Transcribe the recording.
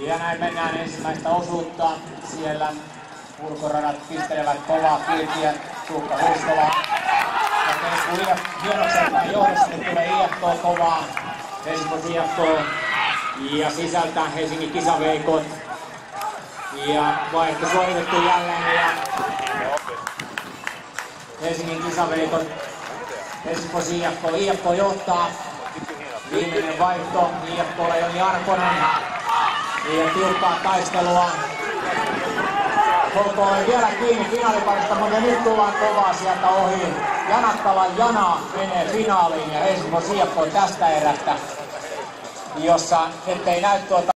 Ja näin mennään ensimmäistä osuutta. Siellä ulkoradat pistelevät kovaa kyytiä. Tuukka Huuskola. Hienokseltaan johdossa nyt tulee IFK kovaa. Helsingin IFK. Ja sisältää Helsingin kisaveikot. Ja vaihto suoritettu jälleen. Ja Helsingin kisaveikot. Helsingin IFK johtaa. Viimeinen vaihto. IFK:lla Joni Arponen. Ja tiukkaa taistelua. HK ei vielä kiinni finaaliparista, mutta nyt tullaan kovaa sieltä ohi. Janakkalan Jana menee finaaliin ja Helsingin IFK tästä erästä, jossa ettei näy tuota